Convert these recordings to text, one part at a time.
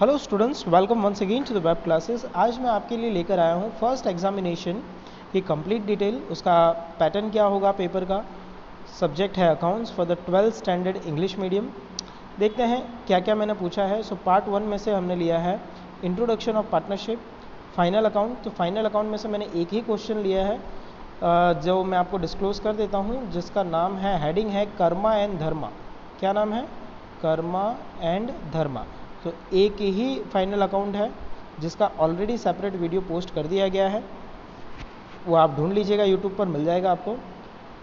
Hello students, welcome once again to the web classes. आज मैं आपके लिए लेकर आया हूँ फर्स्ट एग्जामिनेशन की कंप्लीट डिटेल। उसका पैटर्न क्या होगा पेपर का। सब्जेक्ट है accounts for the 12th standard English medium. देखते हैं क्या क्या मैंने पूछा है। सो पार्ट 1 में से हमने लिया है introduction of partnership, final account. तो फाइनल अकाउंट में से मैंने एक ही क्वेश्चन लिया है जो मैं आपको डिस्क्लोज कर देता हूँ, जिसका नाम है, हेडिंग है कर्मा एंड धर्मा। क्या नाम है? कर्मा एंड धर्मा। तो एक ही फाइनल अकाउंट है जिसका ऑलरेडी सेपरेट वीडियो पोस्ट कर दिया गया है, वो आप ढूंढ लीजिएगा, यूट्यूब पर मिल जाएगा आपको।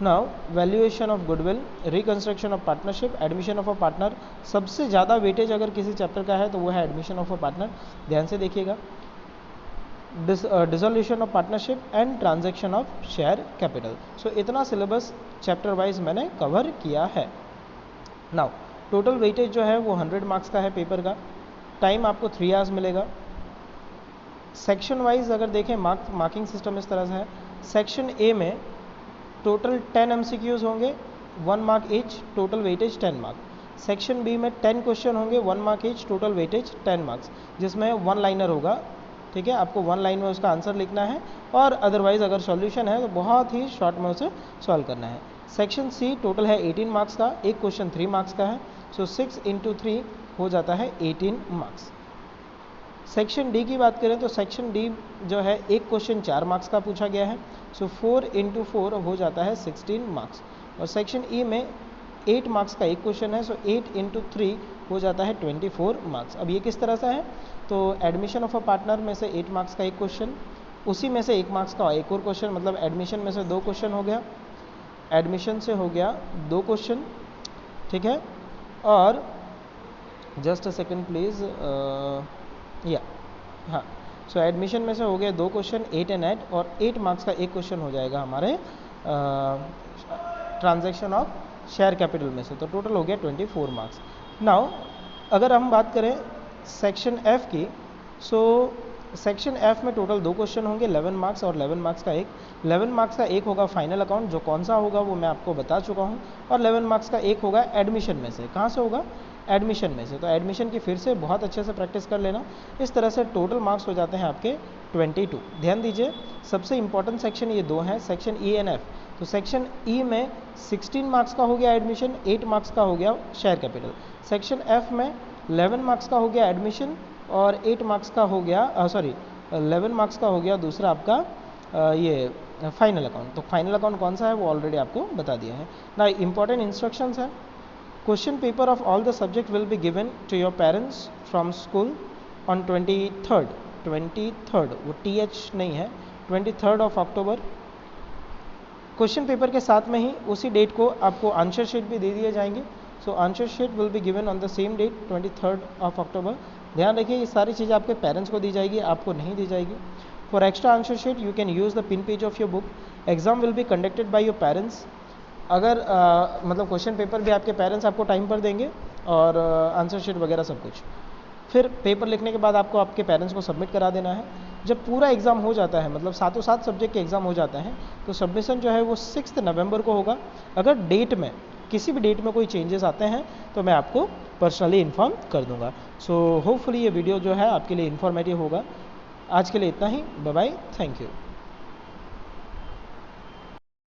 Now valuation of goodwill, reconstruction of partnership, admission of a partner. सबसे ज़्यादा वेटेज अगर किसी चैप्टर का है तो वो है एडमिशन ऑफ अ पार्टनर, ध्यान से देखिएगा। Dissolution of partnership and transaction of share capital. So इतना सिलेबस चैप्टर वाइज मैंने कवर किया है। नाउ टोटल वेटेज जो है वो 100 मार्क्स का है पेपर का। टाइम आपको 3 आवर्स मिलेगा। सेक्शन वाइज अगर देखें, मार्किंग सिस्टम इस तरह से है। सेक्शन ए में टोटल 10 MCQs होंगे, 1 mark each, total weightage 10 mark. Section B में 10 क्वेश्चन होंगे, 1 mark each, total weightage 10 marks, जिसमें 1 लाइनर होगा। ठीक है, आपको 1 लाइन में उसका आंसर लिखना है, और अदरवाइज अगर सॉल्यूशन है तो बहुत ही शॉर्ट में उसे सॉल्व करना है। सेक्शन सी टोटल है 18 मार्क्स का, एक क्वेश्चन 3 मार्क्स का है। सो 6 × 3 हो जाता है 18 मार्क्स। सेक्शन डी की बात करें तो सेक्शन डी जो है एक क्वेश्चन 4 मार्क्स का पूछा गया है। सो 4 × 4 हो जाता है 16 मार्क्स। और सेक्शन ई में 8 मार्क्स का एक क्वेश्चन है। सो 8 × 3 हो जाता है 24 मार्क्स। अब ये किस तरह से है, तो एडमिशन ऑफ अ पार्टनर में से 8 मार्क्स का एक क्वेश्चन, उसी में से 1 मार्क्स का एक और क्वेश्चन, मतलब एडमिशन में से 2 क्वेश्चन हो गया, एडमिशन से हो गया 2 क्वेश्चन। ठीक है, और जस्ट अ सेकेंड प्लीज़, हाँ, सो एडमिशन में से हो गए 2 क्वेश्चन, 8 and 8, और 8 मार्क्स का एक क्वेश्चन हो जाएगा हमारे ट्रांजैक्शन ऑफ शेयर कैपिटल में से। तो टोटल हो गया 24 मार्क्स। नाउ अगर हम बात करें सेक्शन एफ की, सो सेक्शन एफ में टोटल 2 क्वेश्चन होंगे, 11 मार्क्स और 11 मार्क्स का एक। 11 मार्क्स का एक होगा फाइनल अकाउंट, जो कौन सा होगा वो मैं आपको बता चुका हूँ, और 11 मार्क्स का एक होगा एडमिशन में से। कहाँ से होगा? एडमिशन में से। तो एडमिशन की फिर से बहुत अच्छे से प्रैक्टिस कर लेना। इस तरह से टोटल मार्क्स हो जाते हैं आपके 22। ध्यान दीजिए, सबसे इंपॉर्टेंट सेक्शन ये 2 हैं, सेक्शन ई एंड एफ। तो सेक्शन ई में 16 मार्क्स का हो गया एडमिशन, 8 मार्क्स का हो गया शेयर कैपिटल। सेक्शन एफ में 11 मार्क्स का हो गया एडमिशन, और 8 मार्क्स का हो गया 11 मार्क्स का हो गया दूसरा आपका ये फाइनल अकाउंट। तो फाइनल अकाउंट कौन सा है वो ऑलरेडी आपको बता दिया है ना। इंपॉर्टेंट इंस्ट्रक्शंस है, question paper of all the subject will be given to your parents from school on 23rd, वो TH नहीं है, 23rd of October। Question paper के साथ में ही उसी डेट को आपको आंसर शीट भी दे दिए जाएंगे। So answer sheet will be given on the same date, 23rd of October। ध्यान रखिए, ये सारी चीज़ें आपके पेरेंट्स को दी जाएगी, आपको नहीं दी जाएगी। For extra answer sheet you can use the pin page of your book. Exam will be conducted by your parents. अगर मतलब क्वेश्चन पेपर भी आपके पेरेंट्स आपको टाइम पर देंगे, और आंसर शीट वगैरह सब कुछ। फिर पेपर लिखने के बाद आपको आपके पेरेंट्स को सबमिट करा देना है। जब पूरा एग्ज़ाम हो जाता है, मतलब 7 सब्जेक्ट के एग्ज़ाम हो जाते हैं, तो सबमिशन जो है वो 6 नवंबर को होगा। अगर डेट में किसी भी डेट में कोई चेंजेस आते हैं तो मैं आपको पर्सनली इन्फॉर्म कर दूंगा। सो होपफुली ये वीडियो जो है आपके लिए इन्फॉर्मेटिव होगा। आज के लिए इतना ही, बाय बाय, थैंक यू।